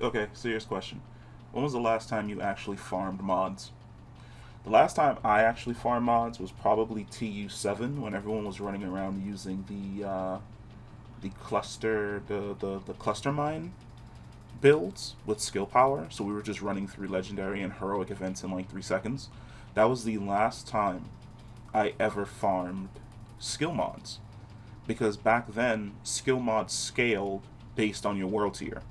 Okay, serious question. When was the last time you actually farmed mods? The last time I actually farmed mods was probably TU7 when everyone was running around using the cluster the cluster mine builds with skill power. So we were just running through legendary and heroic events in like 3 seconds. That was the last time I ever farmed skill mods because back then skill mods scaled based on your world tier.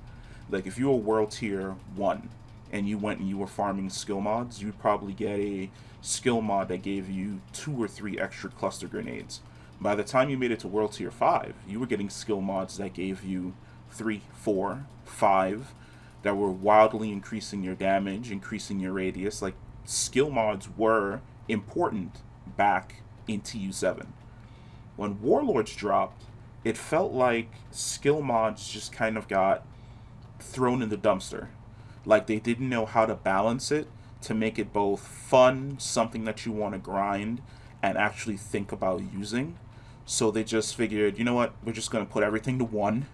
Like if you were world tier 1 and you went and you were farming skill mods, you'd probably get a skill mod that gave you 2 or 3 extra cluster grenades. By the time you made it to world tier 5, you were getting skill mods that gave you 3, 4, 5 that were wildly increasing your damage, increasing your radius. Like skill mods were important back in TU7. When Warlords dropped, it felt like skill mods just kind of got thrown in the dumpster. Like they didn't know how to balance it to make it both fun, something that you want to grind, and actually think about using. So they just figured, you know what, we're just going to put everything to one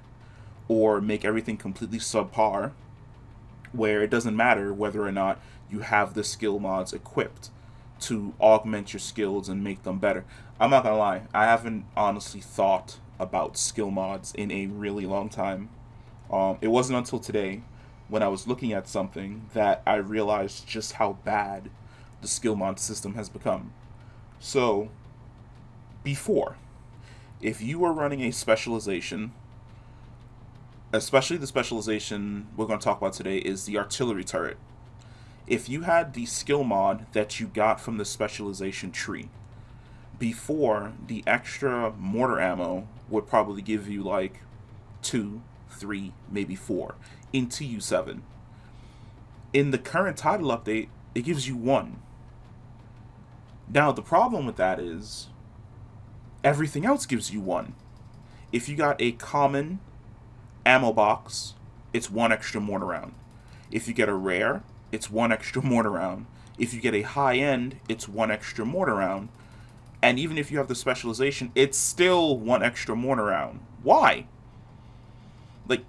or make everything completely subpar where it doesn't matter whether or not you have the skill mods equipped to augment your skills and make them better. I'm not gonna lie, I haven't honestly thought about skill mods in a really long time. It wasn't until today when I was looking at something that I realized just how bad the skill mod system has become. So, before, if you were running a specialization, especially the specialization we're going to talk about today is the artillery turret. If you had the skill mod that you got from the specialization tree, before the extra mortar ammo would probably give you like 2, 3, maybe 4 in TU7. In the current title update, it gives you 1. Now, the problem with that is everything else gives you 1. If you got a common ammo box, it's 1 extra mortar round. If you get a rare, it's 1 extra mortar round. If you get a high end, it's 1 extra mortar round. And even if you have the specialization, it's still 1 extra mortar round. Why? Like,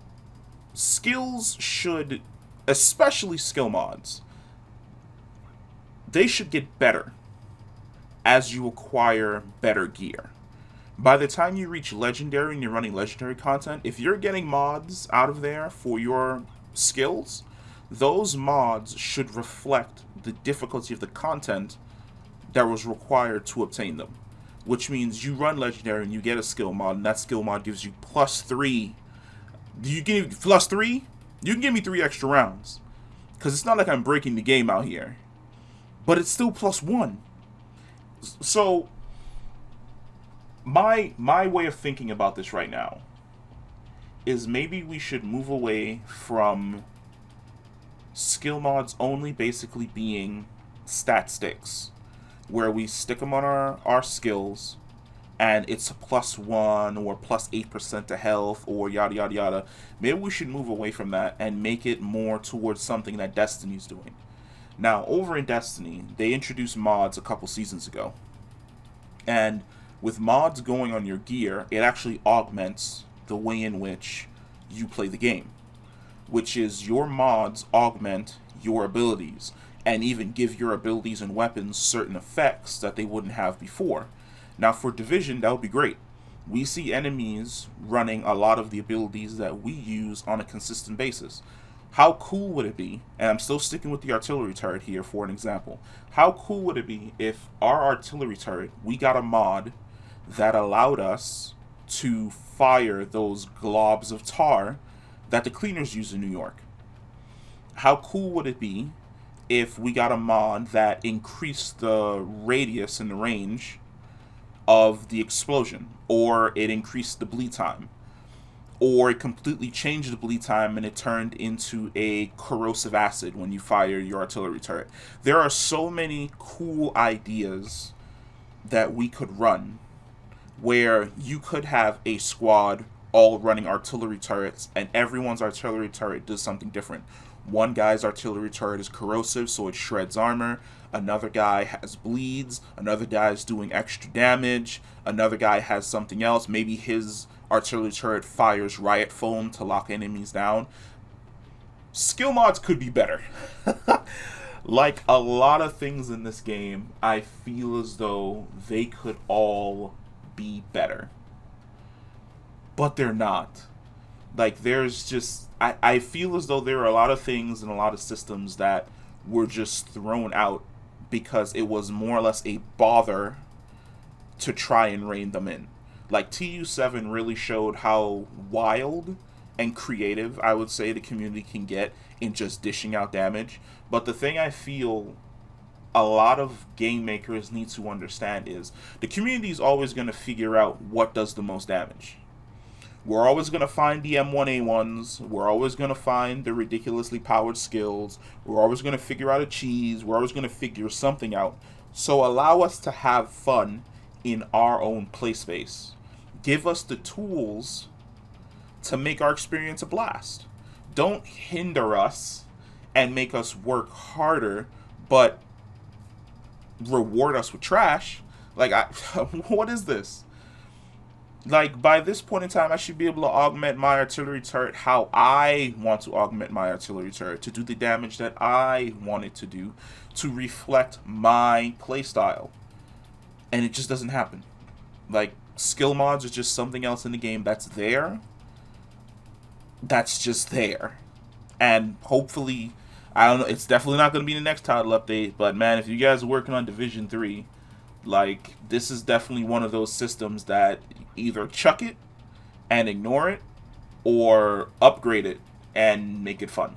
skills should, especially skill mods, they should get better as you acquire better gear. By the time you reach legendary and you're running legendary content, if you're getting mods out of there for your skills, those mods should reflect the difficulty of the content that was required to obtain them. Which means you run legendary and you get a skill mod, and that skill mod gives you +3. Do you give me +3? You can give me 3 extra rounds. Because it's not like I'm breaking the game out here. But it's still +1. So, my way of thinking about this right now is maybe we should move away from skill mods only basically being stat sticks, where we stick them on our skills and it's a +1 or +8% to health or yada yada yada. Maybe we should move away from that and make it more towards something that Destiny's doing. Now, over in Destiny, they introduced mods a couple seasons ago. And with mods going on your gear, it actually augments the way in which you play the game, which is your mods augment your abilities and even give your abilities and weapons certain effects that they wouldn't have before. Now, for Division, that would be great. We see enemies running a lot of the abilities that we use on a consistent basis. How cool would it be, and I'm still sticking with the artillery turret here for an example, how cool would it be if our artillery turret, we got a mod that allowed us to fire those globs of tar that the cleaners use in New York? How cool would it be if we got a mod that increased the radius and the range of the explosion, or it increased the bleed time, or it completely changed the bleed time and it turned into a corrosive acid when you fire your artillery turret? There are so many cool ideas that we could run where you could have a squad all running artillery turrets and everyone's artillery turret does something different. One guy's artillery turret is corrosive, so it shreds armor. Another guy has bleeds. Another guy is doing extra damage. Another guy has something else. Maybe his artillery turret fires riot foam to lock enemies down. skill mods could be better. Like a lot of things in this game, I feel as though they could all be better. But they're not. Like there's just I feel as though there are a lot of things and a lot of systems that were just thrown out because it was more or less a bother to try and rein them in. Like TU7 really showed how wild and creative I would say the community can get in just dishing out damage. But the thing I feel a lot of game makers need to understand is the community is always going to figure out what does the most damage. We're always going to find the M1A1s. We're always going to find the ridiculously powered skills. We're always going to figure out a cheese. We're always going to figure something out. So allow us to have fun in our own play space. Give us the tools to make our experience a blast. Don't hinder us and make us work harder, but reward us with trash. Like, what is this? Like, by this point in time, I should be able to augment my artillery turret how I want to augment my artillery turret, to do the damage that I want it to do, to reflect my playstyle. And it just doesn't happen. Like, skill mods are just something else in the game that's there. That's just there. And hopefully, I don't know, it's definitely not going to be the next title update, but man, if you guys are working on Division 3, like, this is definitely one of those systems that either chuck it and ignore it, or upgrade it and make it fun.